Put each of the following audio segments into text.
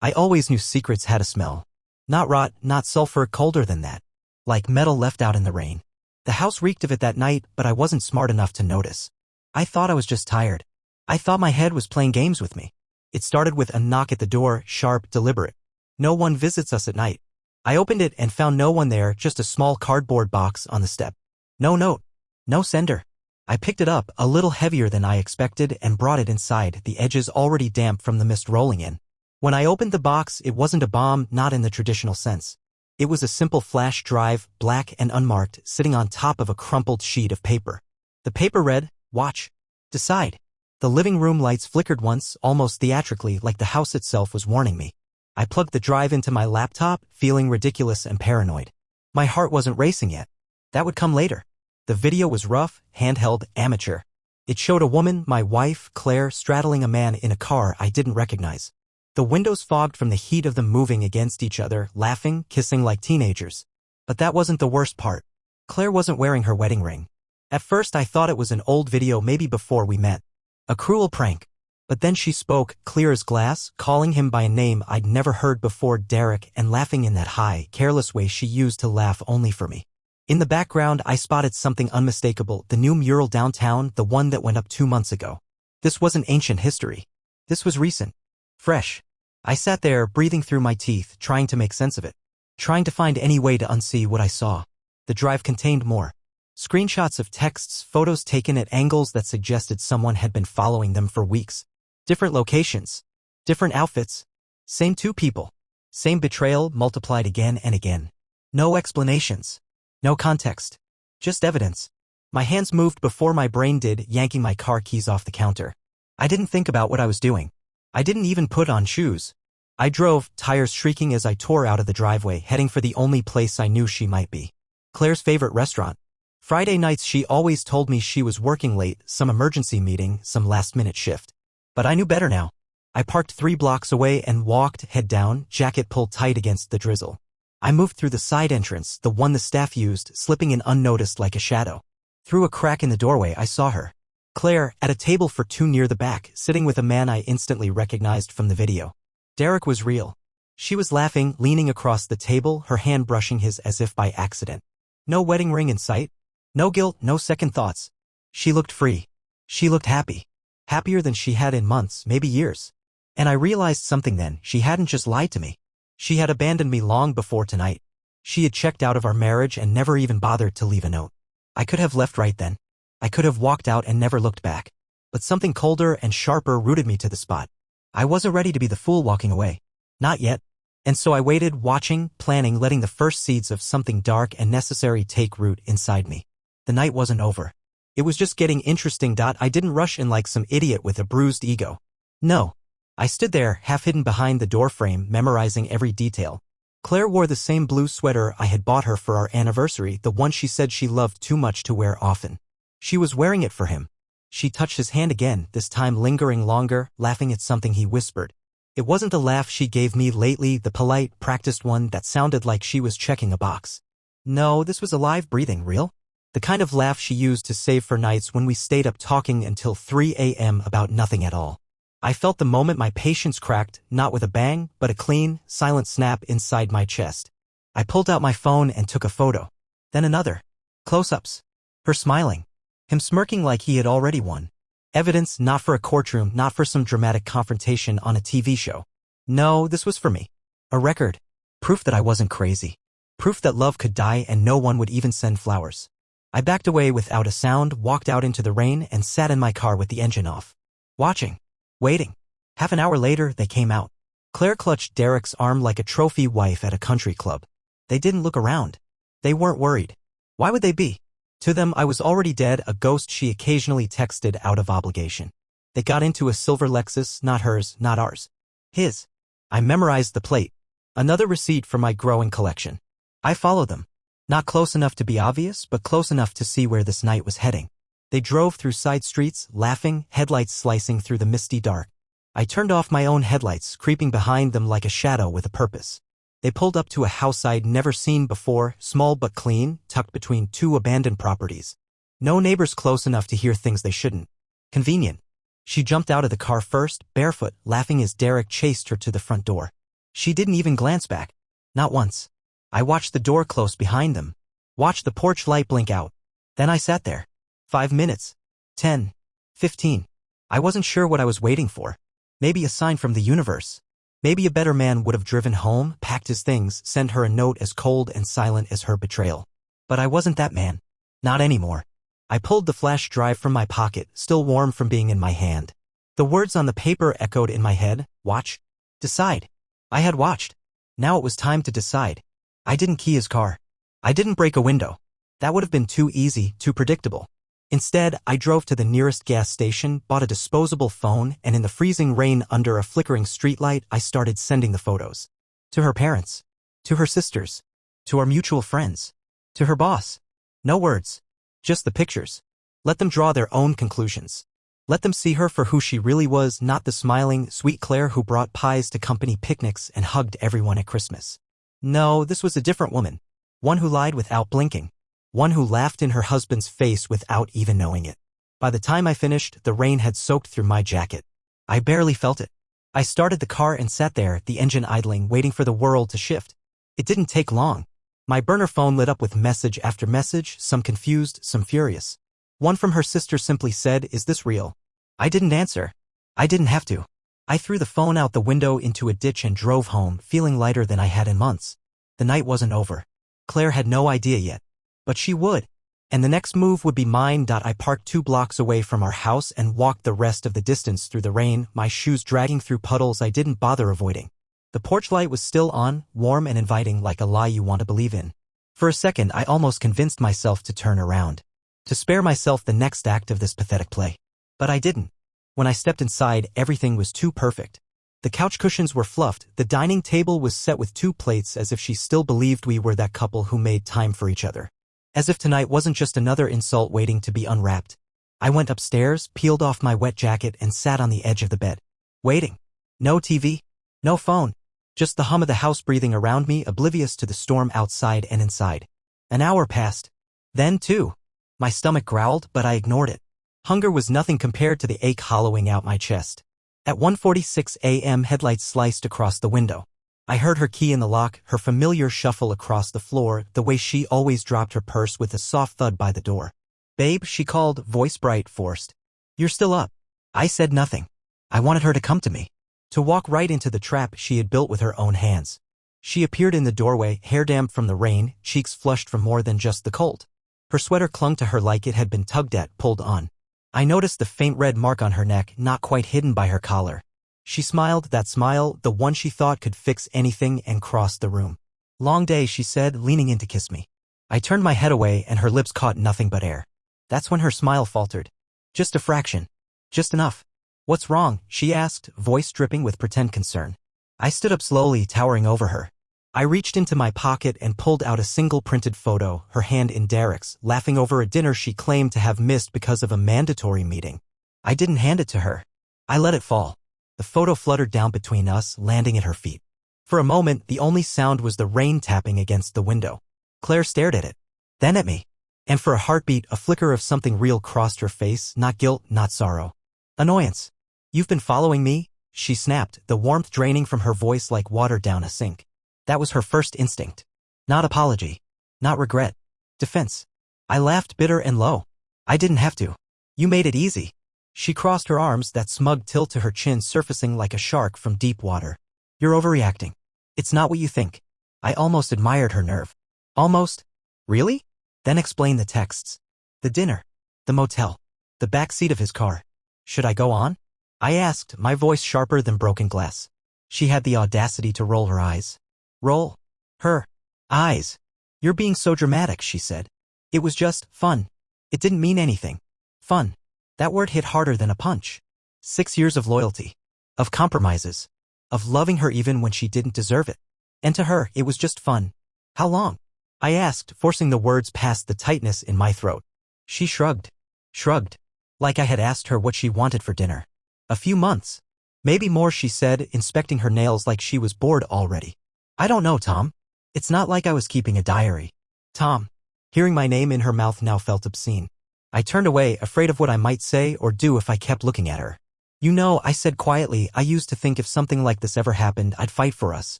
I always knew secrets had a smell. Not rot, not sulfur, colder than that. Like metal left out in the rain. The house reeked of it that night, but I wasn't smart enough to notice. I thought I was just tired. I thought my head was playing games with me. It started with a knock at the door, sharp, deliberate. No one visits us at night. I opened it and found no one there, just a small cardboard box on the step. No note. No sender. I picked it up, a little heavier than I expected, and brought it inside, the edges already damp from the mist rolling in. When I opened the box, it wasn't a bomb, not in the traditional sense. It was a simple flash drive, black and unmarked, sitting on top of a crumpled sheet of paper. The paper read, "Watch. Decide." The living room lights flickered once, almost theatrically, like the house itself was warning me. I plugged the drive into my laptop, feeling ridiculous and paranoid. My heart wasn't racing yet. That would come later. The video was rough, handheld, amateur. It showed a woman, my wife, Claire, straddling a man in a car I didn't recognize. The windows fogged from the heat of them moving against each other, laughing, kissing like teenagers. But that wasn't the worst part. Claire wasn't wearing her wedding ring. At first I thought it was an old video, maybe before we met. A cruel prank. But then she spoke, clear as glass, calling him by a name I'd never heard before, Derek, and laughing in that high, careless way she used to laugh only for me. In the background I spotted something unmistakable, the new mural downtown, the one that went up 2 months ago. This wasn't ancient history. This was recent. Fresh. I sat there, breathing through my teeth, trying to make sense of it. Trying to find any way to unsee what I saw. The drive contained more. Screenshots of texts, photos taken at angles that suggested someone had been following them for weeks. Different locations. Different outfits. Same 2 people. Same betrayal multiplied again and again. No explanations. No context. Just evidence. My hands moved before my brain did, yanking my car keys off the counter. I didn't think about what I was doing. I didn't even put on shoes. I drove, tires shrieking as I tore out of the driveway, heading for the only place I knew she might be. Claire's favorite restaurant. Friday nights she always told me she was working late, some emergency meeting, some last-minute shift. But I knew better now. I parked 3 blocks away and walked, head down, jacket pulled tight against the drizzle. I moved through the side entrance, the one the staff used, slipping in unnoticed like a shadow. Through a crack in the doorway I saw her. Claire, at a table for 2 near the back, sitting with a man I instantly recognized from the video. Derek was real. She was laughing, leaning across the table, her hand brushing his as if by accident. No wedding ring in sight. No guilt, no second thoughts. She looked free. She looked happy. Happier than she had in months, maybe years. And I realized something then, she hadn't just lied to me. She had abandoned me long before tonight. She had checked out of our marriage and never even bothered to leave a note. I could have left right then. I could have walked out and never looked back. But something colder and sharper rooted me to the spot. I wasn't ready to be the fool walking away. Not yet. And so I waited, watching, planning, letting the first seeds of something dark and necessary take root inside me. The night wasn't over. It was just getting interesting. I didn't rush in like some idiot with a bruised ego. No. I stood there, half hidden behind the doorframe, memorizing every detail. Claire wore the same blue sweater I had bought her for our anniversary, the one she said she loved too much to wear often. She was wearing it for him. She touched his hand again, this time lingering longer, laughing at something he whispered. It wasn't the laugh she gave me lately, the polite, practiced one that sounded like she was checking a box. No, this was alive, breathing, real. The kind of laugh she used to save for nights when we stayed up talking until 3 a.m. about nothing at all. I felt the moment my patience cracked, not with a bang, but a clean, silent snap inside my chest. I pulled out my phone and took a photo. Then another. Close-ups. Her smiling. Him smirking like he had already won. Evidence not for a courtroom, not for some dramatic confrontation on a TV show. No, this was for me. A record. Proof that I wasn't crazy. Proof that love could die and no one would even send flowers. I backed away without a sound, walked out into the rain, and sat in my car with the engine off. Watching. Waiting. Half an hour later, they came out. Claire clutched Derek's arm like a trophy wife at a country club. They didn't look around. They weren't worried. Why would they be? To them, I was already dead, a ghost she occasionally texted out of obligation. They got into a silver Lexus, not hers, not ours. His. I memorized the plate. Another receipt for my growing collection. I followed them. Not close enough to be obvious, but close enough to see where this night was heading. They drove through side streets, laughing, headlights slicing through the misty dark. I turned off my own headlights, creeping behind them like a shadow with a purpose. They pulled up to a house I'd never seen before, small but clean, tucked between 2 abandoned properties. No neighbors close enough to hear things they shouldn't. Convenient. She jumped out of the car first, barefoot, laughing as Derek chased her to the front door. She didn't even glance back. Not once. I watched the door close behind them. Watched the porch light blink out. Then I sat there. 5 minutes. 10. 15. I wasn't sure what I was waiting for. Maybe a sign from the universe. Maybe a better man would have driven home, packed his things, sent her a note as cold and silent as her betrayal. But I wasn't that man. Not anymore. I pulled the flash drive from my pocket, still warm from being in my hand. The words on the paper echoed in my head. Watch. Decide. I had watched. Now it was time to decide. I didn't key his car. I didn't break a window. That would have been too easy, too predictable. Instead, I drove to the nearest gas station, bought a disposable phone, and in the freezing rain under a flickering streetlight, I started sending the photos. To her parents. To her sisters. To our mutual friends. To her boss. No words. Just the pictures. Let them draw their own conclusions. Let them see her for who she really was, not the smiling, sweet Claire who brought pies to company picnics and hugged everyone at Christmas. No, this was a different woman. One who lied without blinking. One who laughed in her husband's face without even knowing it. By the time I finished, the rain had soaked through my jacket. I barely felt it. I started the car and sat there, the engine idling, waiting for the world to shift. It didn't take long. My burner phone lit up with message after message, some confused, some furious. One from her sister simply said, "Is this real?" I didn't answer. I didn't have to. I threw the phone out the window into a ditch and drove home, feeling lighter than I had in months. The night wasn't over. Claire had no idea yet. But she would. And the next move would be mine. I parked 2 blocks away from our house and walked the rest of the distance through the rain, my shoes dragging through puddles I didn't bother avoiding. The porch light was still on, warm and inviting like a lie you want to believe in. For a second, I almost convinced myself to turn around. To spare myself the next act of this pathetic play. But I didn't. When I stepped inside, everything was too perfect. The couch cushions were fluffed, the dining table was set with 2 plates as if she still believed we were that couple who made time for each other. As if tonight wasn't just another insult waiting to be unwrapped. I went upstairs, peeled off my wet jacket and sat on the edge of the bed. Waiting. No TV. No phone. Just the hum of the house breathing around me, oblivious to the storm outside and inside. An hour passed. Then 2. My stomach growled, but I ignored it. Hunger was nothing compared to the ache hollowing out my chest. At 1:46 a.m. headlights sliced across the window. I heard her key in the lock, her familiar shuffle across the floor, the way she always dropped her purse with a soft thud by the door. "Babe," she called, voice bright, forced. "You're still up." I said nothing. I wanted her to come to me. To walk right into the trap she had built with her own hands. She appeared in the doorway, hair damp from the rain, cheeks flushed from more than just the cold. Her sweater clung to her like it had been tugged at, pulled on. I noticed the faint red mark on her neck, not quite hidden by her collar. She smiled, that smile, the one she thought could fix anything, and crossed the room. "Long day," she said, leaning in to kiss me. I turned my head away and her lips caught nothing but air. That's when her smile faltered. Just a fraction. Just enough. "What's wrong?" she asked, voice dripping with pretend concern. I stood up slowly, towering over her. I reached into my pocket and pulled out a single printed photo, her hand in Derek's, laughing over a dinner she claimed to have missed because of a mandatory meeting. I didn't hand it to her. I let it fall. The photo fluttered down between us, landing at her feet. For a moment, the only sound was the rain tapping against the window. Claire stared at it. Then at me. And for a heartbeat, a flicker of something real crossed her face, not guilt, not sorrow. Annoyance. "You've been following me?" she snapped, the warmth draining from her voice like water down a sink. That was her first instinct. Not apology. Not regret. Defense. I laughed bitter and low. "I didn't have to. You made it easy." She crossed her arms, that smug tilt to her chin surfacing like a shark from deep water. "You're overreacting. It's not what you think." I almost admired her nerve. Almost? Really? Then explain the texts. The dinner. The motel. The back seat of his car. Should I go on? I asked, my voice sharper than broken glass. She had the audacity to roll her eyes. Roll. Her. Eyes. "You're being so dramatic," she said. "It was just fun. It didn't mean anything. Fun." That word hit harder than a punch. 6 years of loyalty. Of compromises. Of loving her even when she didn't deserve it. And to her, it was just fun. "How long?" I asked, forcing the words past the tightness in my throat. She shrugged. Shrugged. Like I had asked her what she wanted for dinner. "A few months. Maybe more," she said, inspecting her nails like she was bored already. "I don't know, Tom. It's not like I was keeping a diary." Tom. Hearing my name in her mouth now felt obscene. I turned away, afraid of what I might say or do if I kept looking at her. "You know," I said quietly, "I used to think if something like this ever happened, I'd fight for us.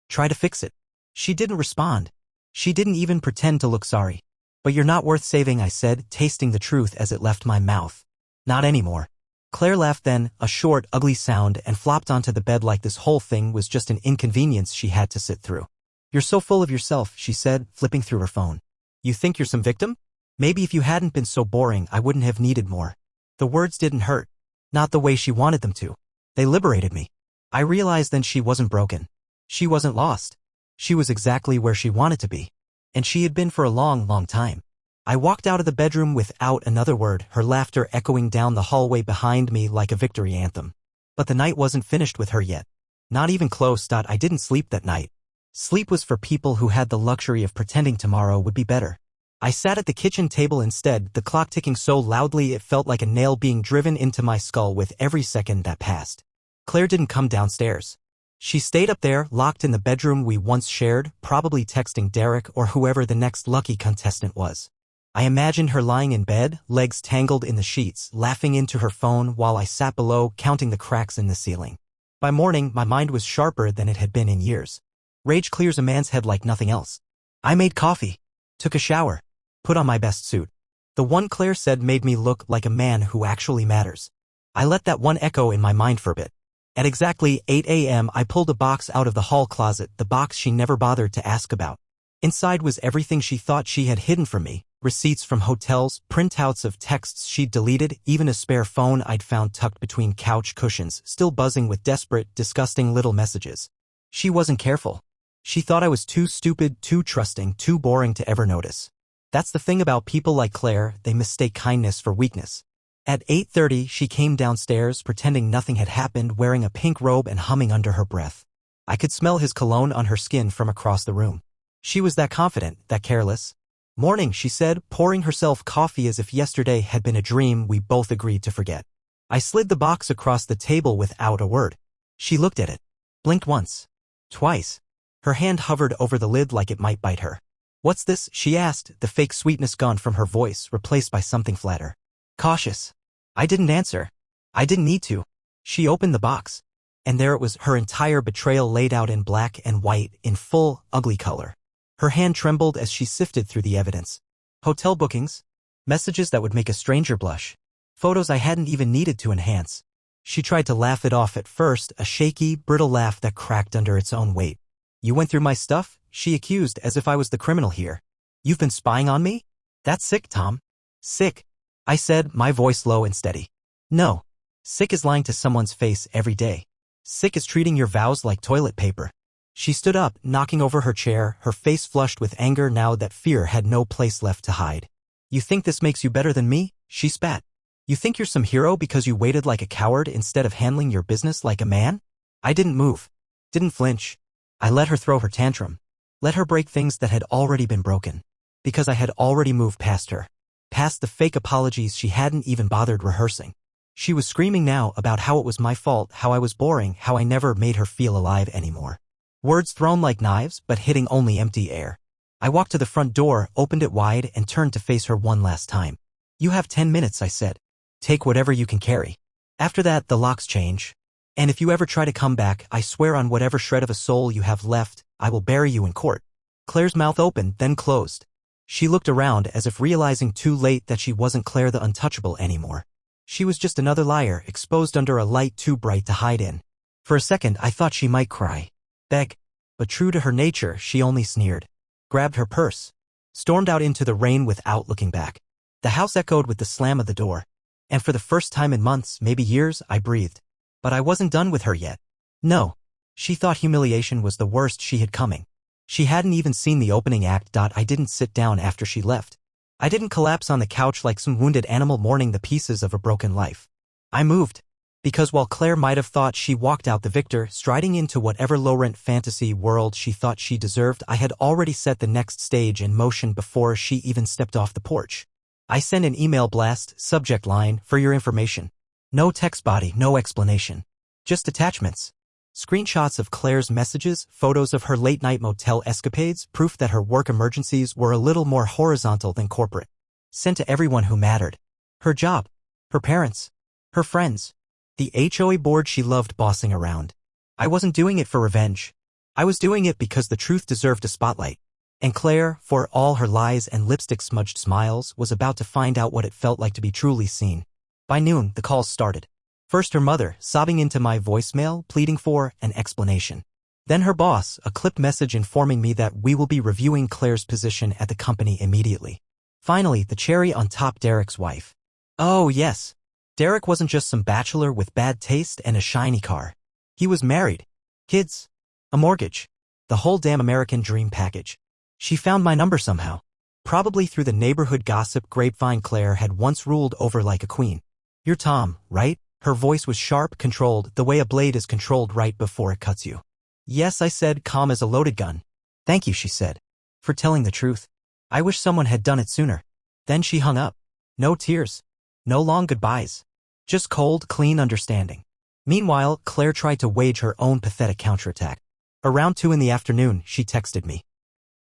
Try to fix it. She didn't respond. She didn't even pretend to look sorry. But you're not worth saving, I said, tasting the truth as it left my mouth. Not anymore. Claire laughed then, a short, ugly sound, and flopped onto the bed like this whole thing was just an inconvenience she had to sit through. You're so full of yourself, she said, flipping through her phone. You think you're some victim? Maybe if you hadn't been so boring, I wouldn't have needed more. The words didn't hurt. Not the way she wanted them to. They liberated me. I realized then she wasn't broken. She wasn't lost. She was exactly where she wanted to be. And she had been for a long, long time. I walked out of the bedroom without another word, her laughter echoing down the hallway behind me like a victory anthem. But the night wasn't finished with her yet. Not even close. I didn't sleep that night. Sleep was for people who had the luxury of pretending tomorrow would be better. I sat at the kitchen table instead, the clock ticking so loudly it felt like a nail being driven into my skull with every second that passed. Claire didn't come downstairs. She stayed up there, locked in the bedroom we once shared, probably texting Derek or whoever the next lucky contestant was. I imagined her lying in bed, legs tangled in the sheets, laughing into her phone while I sat below, counting the cracks in the ceiling. By morning, my mind was sharper than it had been in years. Rage clears a man's head like nothing else. I made coffee, took a shower, put on my best suit. The one Claire said made me look like a man who actually matters. I let that one echo in my mind for a bit. At exactly 8 a.m. I pulled a box out of the hall closet, the box she never bothered to ask about. Inside was everything she thought she had hidden from me. Receipts from hotels, printouts of texts she'd deleted, even a spare phone I'd found tucked between couch cushions, still buzzing with desperate, disgusting little messages. She wasn't careful. She thought I was too stupid, too trusting, too boring to ever notice. That's the thing about people like Claire, they mistake kindness for weakness. At 8:30, she came downstairs, pretending nothing had happened, wearing a pink robe and humming under her breath. I could smell his cologne on her skin from across the room. She was that confident, that careless. Morning, she said, pouring herself coffee as if yesterday had been a dream we both agreed to forget. I slid the box across the table without a word. She looked at it. Blinked once. Twice. Her hand hovered over the lid like it might bite her. What's this? She asked, the fake sweetness gone from her voice, replaced by something flatter. Cautious. I didn't answer. I didn't need to. She opened the box. And there it was, her entire betrayal laid out in black and white, in full, ugly color. Her hand trembled as she sifted through the evidence. Hotel bookings. Messages that would make a stranger blush. Photos I hadn't even needed to enhance. She tried to laugh it off at first, a shaky, brittle laugh that cracked under its own weight. You went through my stuff? She accused, as if I was the criminal here. You've been spying on me? That's sick, Tom. Sick. I said, my voice low and steady. No. Sick is lying to someone's face every day. Sick is treating your vows like toilet paper. She stood up, knocking over her chair, her face flushed with anger now that fear had no place left to hide. You think this makes you better than me? She spat. You think you're some hero because you waited like a coward instead of handling your business like a man? I didn't move. Didn't flinch. I let her throw her tantrum. Let her break things that had already been broken. Because I had already moved past her. Past the fake apologies she hadn't even bothered rehearsing. She was screaming now about how it was my fault, how I was boring, how I never made her feel alive anymore. Words thrown like knives, but hitting only empty air. I walked to the front door, opened it wide, and turned to face her one last time. You have 10 minutes, I said. Take whatever you can carry. After that, the locks change. And if you ever try to come back, I swear on whatever shred of a soul you have left, I will bury you in court. Claire's mouth opened, then closed. She looked around as if realizing too late that she wasn't Claire the untouchable anymore. She was just another liar, exposed under a light too bright to hide in. For a second, I thought she might cry. Beg. But true to her nature, she only sneered. Grabbed her purse. Stormed out into the rain without looking back. The house echoed with the slam of the door. And for the first time in months, maybe years, I breathed. But I wasn't done with her yet. No. She thought humiliation was the worst she had coming. She hadn't even seen the opening act. I didn't sit down after she left. I didn't collapse on the couch like some wounded animal mourning the pieces of a broken life. I moved. Because while Claire might have thought she walked out the victor, striding into whatever low-rent fantasy world she thought she deserved, I had already set the next stage in motion before she even stepped off the porch. I sent an email blast, subject line, for your information. No text body, no explanation. Just attachments. Screenshots of Claire's messages, photos of her late-night motel escapades, proof that her work emergencies were a little more horizontal than corporate. Sent to everyone who mattered. Her job. Her parents. Her friends. The HOA board she loved bossing around. I wasn't doing it for revenge. I was doing it because the truth deserved a spotlight. And Claire, for all her lies and lipstick-smudged smiles, was about to find out what it felt like to be truly seen. By noon, the calls started. First her mother, sobbing into my voicemail, pleading for an explanation. Then her boss, a clipped message informing me that we will be reviewing Claire's position at the company immediately. Finally, the cherry on top, Derek's wife. Oh yes. Derek wasn't just some bachelor with bad taste and a shiny car. He was married. Kids. A mortgage. The whole damn American dream package. She found my number somehow. Probably through the neighborhood gossip grapevine Claire had once ruled over like a queen. You're Tom, right? Her voice was sharp, controlled, the way a blade is controlled right before it cuts you. Yes, I said, calm as a loaded gun. Thank you, she said. For telling the truth. I wish someone had done it sooner. Then she hung up. No tears. No long goodbyes. Just cold, clean understanding. Meanwhile, Claire tried to wage her own pathetic counterattack. Around 2 in the afternoon, she texted me.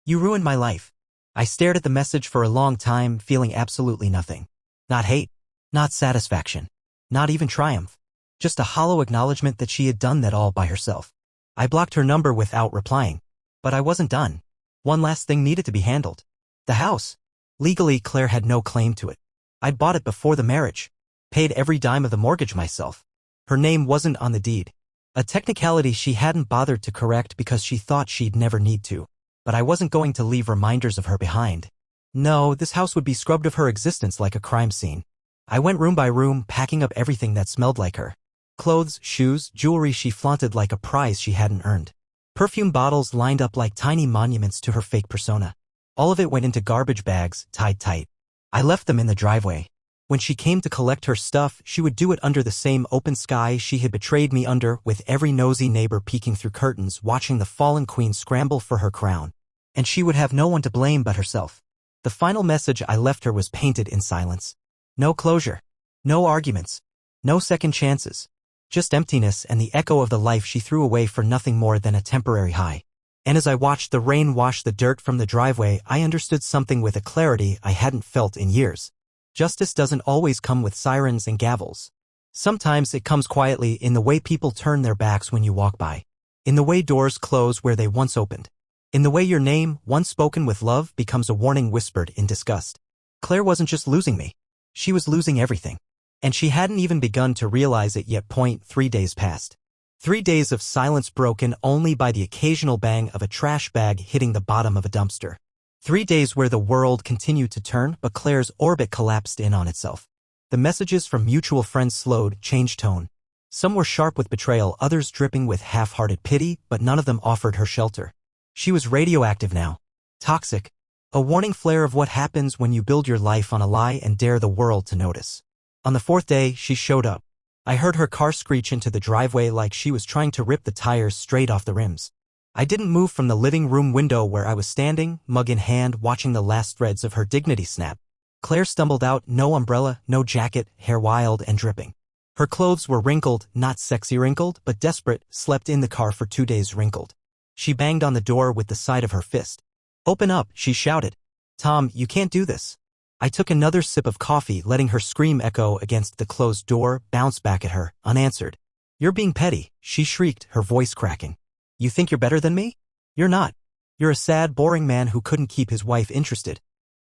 You ruined my life. I stared at the message for a long time, feeling absolutely nothing. Not hate. Not satisfaction. Not even triumph. Just a hollow acknowledgement that she had done that all by herself. I blocked her number without replying. But I wasn't done. One last thing needed to be handled. The house. Legally, Claire had no claim to it. I'd bought it before the marriage. Paid every dime of the mortgage myself. Her name wasn't on the deed. A technicality she hadn't bothered to correct because she thought she'd never need to. But I wasn't going to leave reminders of her behind. No, this house would be scrubbed of her existence like a crime scene. I went room by room, packing up everything that smelled like her. Clothes, shoes, jewelry she flaunted like a prize she hadn't earned. Perfume bottles lined up like tiny monuments to her fake persona. All of it went into garbage bags, tied tight. I left them in the driveway. When she came to collect her stuff, she would do it under the same open sky she had betrayed me under, with every nosy neighbor peeking through curtains watching the fallen queen scramble for her crown. And she would have no one to blame but herself. The final message I left her was painted in silence. No closure. No arguments. No second chances. Just emptiness and the echo of the life she threw away for nothing more than a temporary high. And as I watched the rain wash the dirt from the driveway, I understood something with a clarity I hadn't felt in years. Justice doesn't always come with sirens and gavels. Sometimes it comes quietly in the way people turn their backs when you walk by. In the way doors close where they once opened. In the way your name, once spoken with love, becomes a warning whispered in disgust. Claire wasn't just losing me. She was losing everything. And she hadn't even begun to realize it yet. 3 days passed. 3 days of silence broken only by the occasional bang of a trash bag hitting the bottom of a dumpster. 3 days where the world continued to turn, but Claire's orbit collapsed in on itself. The messages from mutual friends slowed, changed tone. Some were sharp with betrayal, others dripping with half-hearted pity, but none of them offered her shelter. She was radioactive now. Toxic. A warning flare of what happens when you build your life on a lie and dare the world to notice. On the 4th day, she showed up. I heard her car screech into the driveway like she was trying to rip the tires straight off the rims. I didn't move from the living room window where I was standing, mug in hand, watching the last threads of her dignity snap. Claire stumbled out, no umbrella, no jacket, hair wild and dripping. Her clothes were wrinkled, not sexy wrinkled, but desperate, slept in the car for 2 days wrinkled. She banged on the door with the side of her fist. Open up, she shouted. Tom, you can't do this. I took another sip of coffee, letting her scream echo against the closed door, bounce back at her, unanswered. You're being petty, she shrieked, her voice cracking. You think you're better than me? You're not. You're a sad, boring man who couldn't keep his wife interested.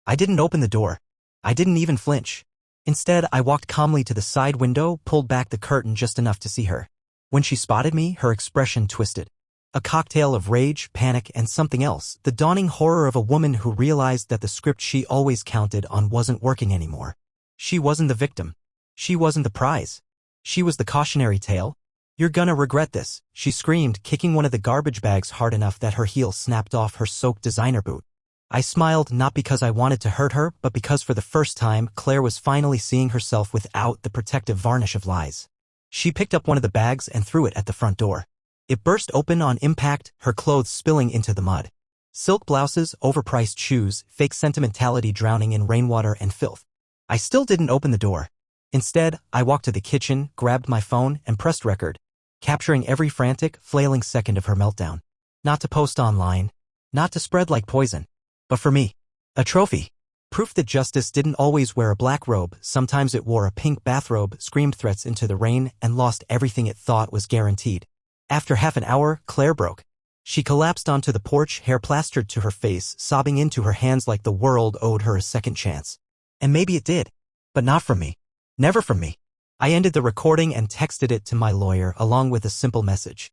I didn't open the door. I didn't even flinch. Instead, I walked calmly to the side window, pulled back the curtain just enough to see her. When she spotted me, her expression twisted. A cocktail of rage, panic, and something else, the dawning horror of a woman who realized that the script she always counted on wasn't working anymore. She wasn't the victim. She wasn't the prize. She was the cautionary tale. You're gonna regret this, she screamed, kicking one of the garbage bags hard enough that her heel snapped off her soaked designer boot. I smiled, not because I wanted to hurt her, but because for the first time, Claire was finally seeing herself without the protective varnish of lies. She picked up one of the bags and threw it at the front door. It burst open on impact, her clothes spilling into the mud. Silk blouses, overpriced shoes, fake sentimentality drowning in rainwater and filth. I still didn't open the door. Instead, I walked to the kitchen, grabbed my phone, and pressed record, capturing every frantic, flailing second of her meltdown. Not to post online. Not to spread like poison. But for me. A trophy. Proof that justice didn't always wear a black robe, sometimes it wore a pink bathrobe, screamed threats into the rain, and lost everything it thought was guaranteed. After half an hour, Claire broke. She collapsed onto the porch, hair plastered to her face, sobbing into her hands like the world owed her a second chance. And maybe it did. But not from me. Never from me. I ended the recording and texted it to my lawyer along with a simple message.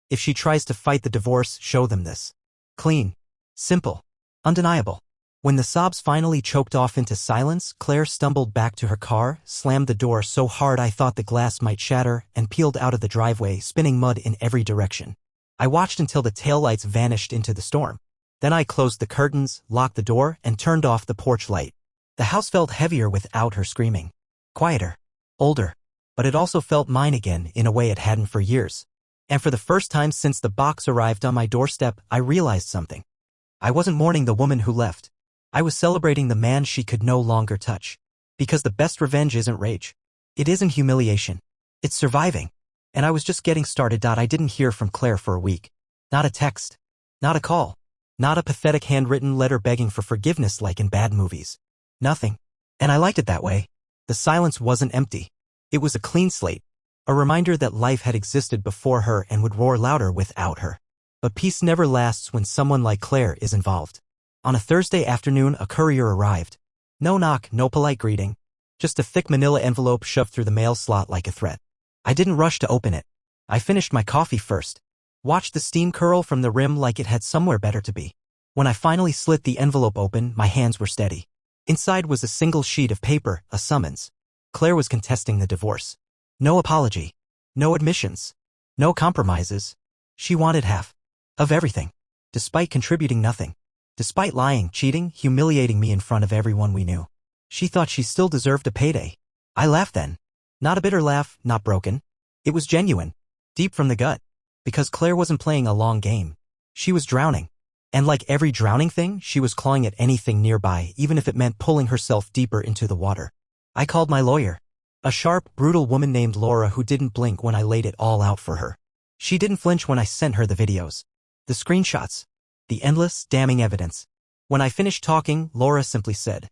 If she tries to fight the divorce, show them this. Clean. Simple. Undeniable. When the sobs finally choked off into silence, Claire stumbled back to her car, slammed the door so hard I thought the glass might shatter, and peeled out of the driveway, spinning mud in every direction. I watched until the taillights vanished into the storm. Then I closed the curtains, locked the door, and turned off the porch light. The house felt heavier without her screaming. Quieter. Older. But it also felt mine again in a way it hadn't for years. And for the first time since the box arrived on my doorstep, I realized something. I wasn't mourning the woman who left. I was celebrating the man she could no longer touch. Because the best revenge isn't rage. It isn't humiliation. It's surviving. And I was just getting started. I didn't hear from Claire for a week. Not a text. Not a call. Not a pathetic handwritten letter begging for forgiveness like in bad movies. Nothing. And I liked it that way. The silence wasn't empty. It was a clean slate. A reminder that life had existed before her and would roar louder without her. But peace never lasts when someone like Claire is involved. On a Thursday afternoon, a courier arrived. No knock, no polite greeting. Just a thick manila envelope shoved through the mail slot like a threat. I didn't rush to open it. I finished my coffee first. Watched the steam curl from the rim like it had somewhere better to be. When I finally slit the envelope open, my hands were steady. Inside was a single sheet of paper, a summons. Claire was contesting the divorce. No apology. No admissions. No compromises. She wanted half. Of everything. Despite contributing nothing. Despite lying, cheating, humiliating me in front of everyone we knew. She thought she still deserved a payday. I laughed then. Not a bitter laugh, not broken. It was genuine. Deep from the gut. Because Claire wasn't playing a long game. She was drowning. And like every drowning thing, she was clawing at anything nearby, even if it meant pulling herself deeper into the water. I called my lawyer. A sharp, brutal woman named Laura who didn't blink when I laid it all out for her. She didn't flinch when I sent her the videos. The screenshots. The endless, damning evidence. When I finished talking, Laura simply said,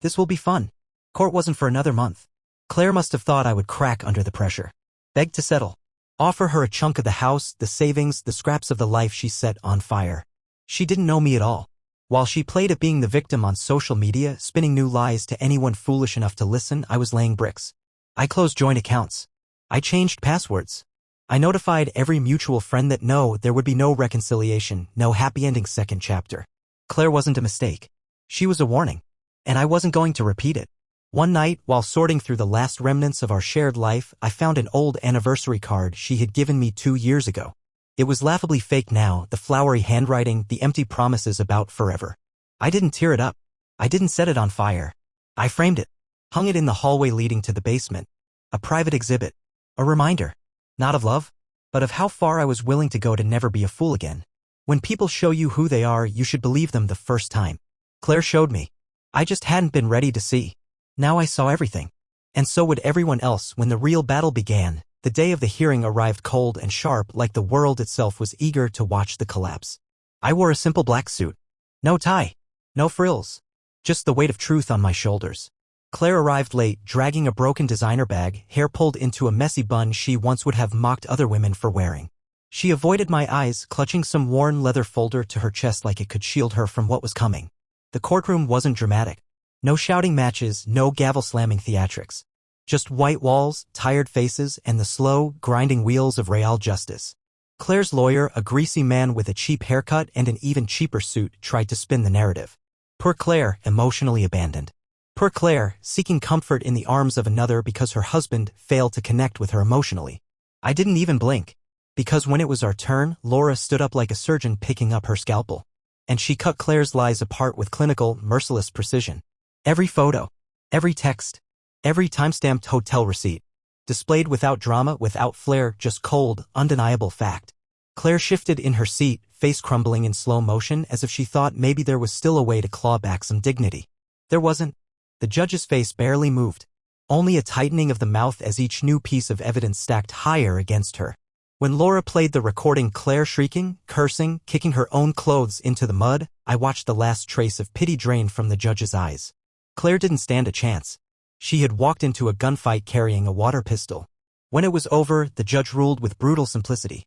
"This will be fun. Court wasn't for another month." Claire must have thought I would crack under the pressure. Begged to settle. Offer her a chunk of the house, the savings, the scraps of the life she set on fire. She didn't know me at all. While she played at being the victim on social media, spinning new lies to anyone foolish enough to listen, I was laying bricks. I closed joint accounts. I changed passwords. I notified every mutual friend that no, there would be no reconciliation, no happy ending second chapter. Claire wasn't a mistake. She was a warning. And I wasn't going to repeat it. One night, while sorting through the last remnants of our shared life, I found an old anniversary card she had given me 2 years ago. It was laughably fake now, the flowery handwriting, the empty promises about forever. I didn't tear it up. I didn't set it on fire. I framed it. Hung it in the hallway leading to the basement. A private exhibit. A reminder. Not of love, but of how far I was willing to go to never be a fool again. When people show you who they are, you should believe them the first time. Claire showed me. I just hadn't been ready to see. Now I saw everything. And so would everyone else when the real battle began. The day of the hearing arrived cold and sharp, like the world itself was eager to watch the collapse. I wore a simple black suit. No tie. No frills. Just the weight of truth on my shoulders. Claire arrived late, dragging a broken designer bag, hair pulled into a messy bun she once would have mocked other women for wearing. She avoided my eyes, clutching some worn leather folder to her chest like it could shield her from what was coming. The courtroom wasn't dramatic. No shouting matches, no gavel-slamming theatrics. Just white walls, tired faces, and the slow, grinding wheels of real justice. Claire's lawyer, a greasy man with a cheap haircut and an even cheaper suit, tried to spin the narrative. Poor Claire, emotionally abandoned. Poor Claire, seeking comfort in the arms of another because her husband failed to connect with her emotionally. I didn't even blink. Because when it was our turn, Laura stood up like a surgeon picking up her scalpel. And she cut Claire's lies apart with clinical, merciless precision. Every photo. Every text. Every time-stamped hotel receipt. Displayed without drama, without flair, just cold, undeniable fact. Claire shifted in her seat, face crumbling in slow motion as if she thought maybe there was still a way to claw back some dignity. There wasn't. The judge's face barely moved. Only a tightening of the mouth as each new piece of evidence stacked higher against her. When Laura played the recording, Claire shrieking, cursing, kicking her own clothes into the mud, I watched the last trace of pity drain from the judge's eyes. Claire didn't stand a chance. She had walked into a gunfight carrying a water pistol. When it was over, the judge ruled with brutal simplicity.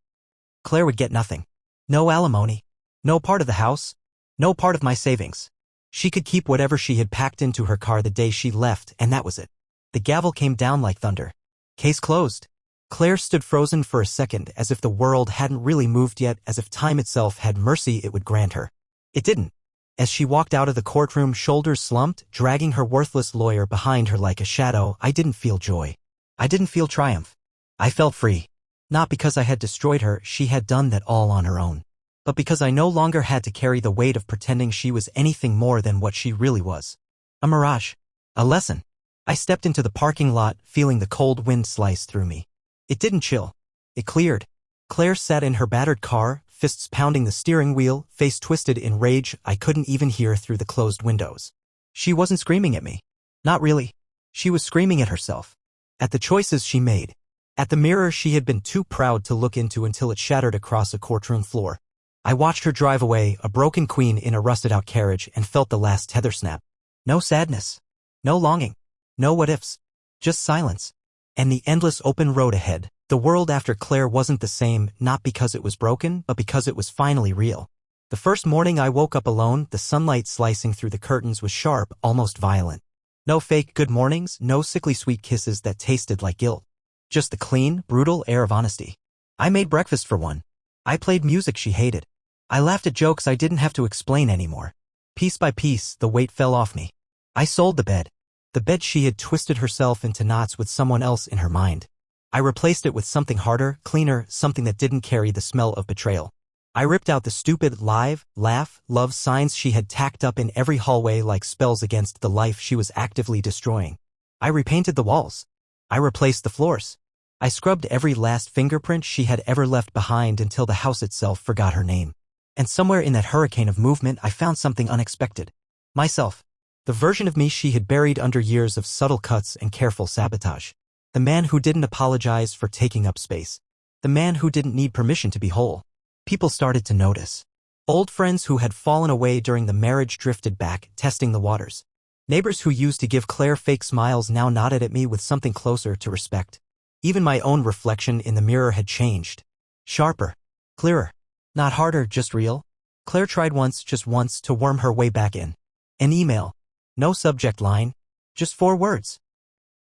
Claire would get nothing. No alimony. No part of the house. No part of my savings. She could keep whatever she had packed into her car the day she left, and that was it. The gavel came down like thunder. Case closed. Claire stood frozen for a second, as if the world hadn't really moved yet, as if time itself had mercy it would grant her. It didn't. As she walked out of the courtroom, shoulders slumped, dragging her worthless lawyer behind her like a shadow, I didn't feel joy. I didn't feel triumph. I felt free. Not because I had destroyed her, she had done that all on her own. But because I no longer had to carry the weight of pretending she was anything more than what she really was. A mirage. A lesson. I stepped into the parking lot, feeling the cold wind slice through me. It didn't chill. It cleared. Claire sat in her battered car, fists pounding the steering wheel, face twisted in rage I couldn't even hear through the closed windows. She wasn't screaming at me. Not really. She was screaming at herself. At the choices she made. At the mirror she had been too proud to look into until it shattered across a courtroom floor. I watched her drive away, a broken queen in a rusted-out carriage, and felt the last tether snap. No sadness. No longing. No what-ifs. Just silence. And the endless open road ahead. The world after Claire wasn't the same, not because it was broken, but because it was finally real. The first morning I woke up alone, the sunlight slicing through the curtains was sharp, almost violent. No fake good mornings, no sickly sweet kisses that tasted like guilt. Just the clean, brutal air of honesty. I made breakfast for one. I played music she hated. I laughed at jokes I didn't have to explain anymore. Piece by piece, the weight fell off me. I sold the bed. The bed she had twisted herself into knots with someone else in her mind. I replaced it with something harder, cleaner, something that didn't carry the smell of betrayal. I ripped out the stupid live, laugh, love signs she had tacked up in every hallway like spells against the life she was actively destroying. I repainted the walls. I replaced the floors. I scrubbed every last fingerprint she had ever left behind until the house itself forgot her name. And somewhere in that hurricane of movement I found something unexpected. Myself. The version of me she had buried under years of subtle cuts and careful sabotage. The man who didn't apologize for taking up space. The man who didn't need permission to be whole. People started to notice. Old friends who had fallen away during the marriage drifted back, testing the waters. Neighbors who used to give Claire fake smiles now nodded at me with something closer to respect. Even my own reflection in the mirror had changed. Sharper. Clearer. Not harder, just real. Claire tried once, just once, to worm her way back in. An email. No subject line. Just 4 words.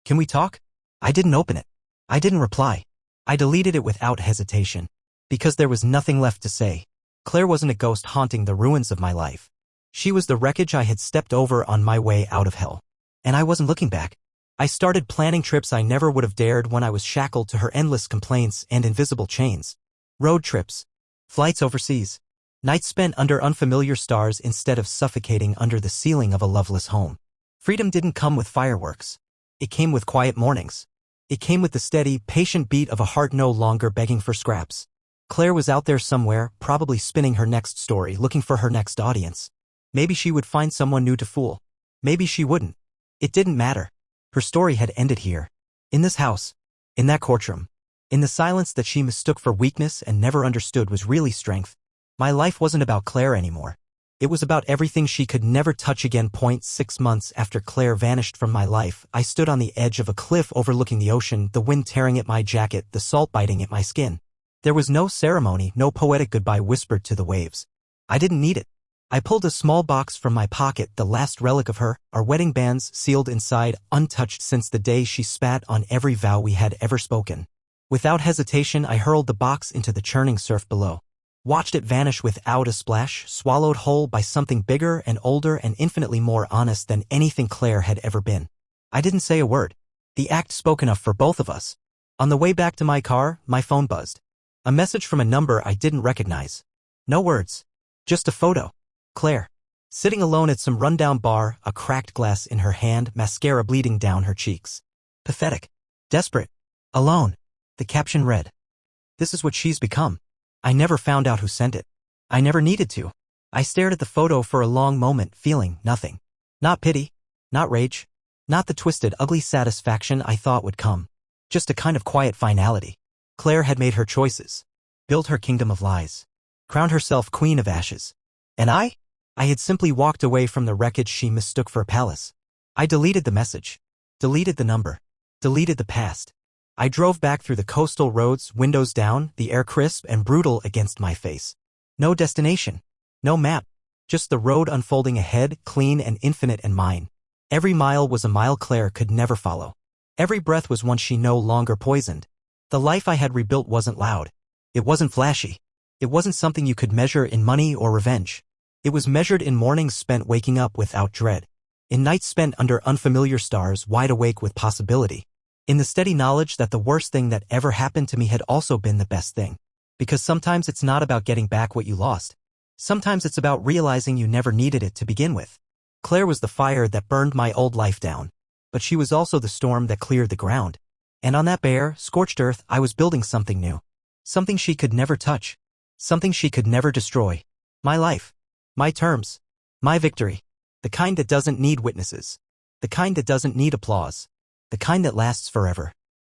Can we talk? I didn't open it. I didn't reply. I deleted it without hesitation. Because there was nothing left to say. Claire wasn't a ghost haunting the ruins of my life. She was the wreckage I had stepped over on my way out of hell. And I wasn't looking back. I started planning trips I never would have dared when I was shackled to her endless complaints and invisible chains. Road trips. Flights overseas. Nights spent under unfamiliar stars instead of suffocating under the ceiling of a loveless home. Freedom didn't come with fireworks. It came with quiet mornings. It came with the steady, patient beat of a heart no longer begging for scraps. Claire was out there somewhere, probably spinning her next story, looking for her next audience. Maybe she would find someone new to fool. Maybe she wouldn't. It didn't matter. Her story had ended here. In this house. In that courtroom. In the silence that she mistook for weakness and never understood was really strength. My life wasn't about Claire anymore. It was about everything she could never touch again. 6 months after Claire vanished from my life, I stood on the edge of a cliff overlooking the ocean, the wind tearing at my jacket, the salt biting at my skin. There was no ceremony, no poetic goodbye whispered to the waves. I didn't need it. I pulled a small box from my pocket, the last relic of her, our wedding bands sealed inside, untouched since the day she spat on every vow we had ever spoken. Without hesitation, I hurled the box into the churning surf below. Watched it vanish without a splash, swallowed whole by something bigger and older and infinitely more honest than anything Claire had ever been. I didn't say a word. The act spoke enough for both of us. On the way back to my car, my phone buzzed. A message from a number I didn't recognize. No words. Just a photo. Claire. Sitting alone at some rundown bar, a cracked glass in her hand, mascara bleeding down her cheeks. Pathetic. Desperate. Alone. The caption read. This is what she's become. I never found out who sent it. I never needed to. I stared at the photo for a long moment, feeling nothing. Not pity. Not rage. Not the twisted, ugly satisfaction I thought would come. Just a kind of quiet finality. Claire had made her choices. Built her kingdom of lies. Crowned herself queen of ashes. And I had simply walked away from the wreckage she mistook for a palace. I deleted the message. Deleted the number. Deleted the past. I drove back through the coastal roads, windows down, the air crisp and brutal against my face. No destination. No map. Just the road unfolding ahead, clean and infinite and mine. Every mile was a mile Claire could never follow. Every breath was one she no longer poisoned. The life I had rebuilt wasn't loud. It wasn't flashy. It wasn't something you could measure in money or revenge. It was measured in mornings spent waking up without dread. In nights spent under unfamiliar stars, wide awake with possibility. In the steady knowledge that the worst thing that ever happened to me had also been the best thing. Because sometimes it's not about getting back what you lost. Sometimes it's about realizing you never needed it to begin with. Claire was the fire that burned my old life down. But she was also the storm that cleared the ground. And on that bare, scorched earth, I was building something new. Something she could never touch. Something she could never destroy. My life. My terms. My victory. The kind that doesn't need witnesses. The kind that doesn't need applause. The kind that lasts forever.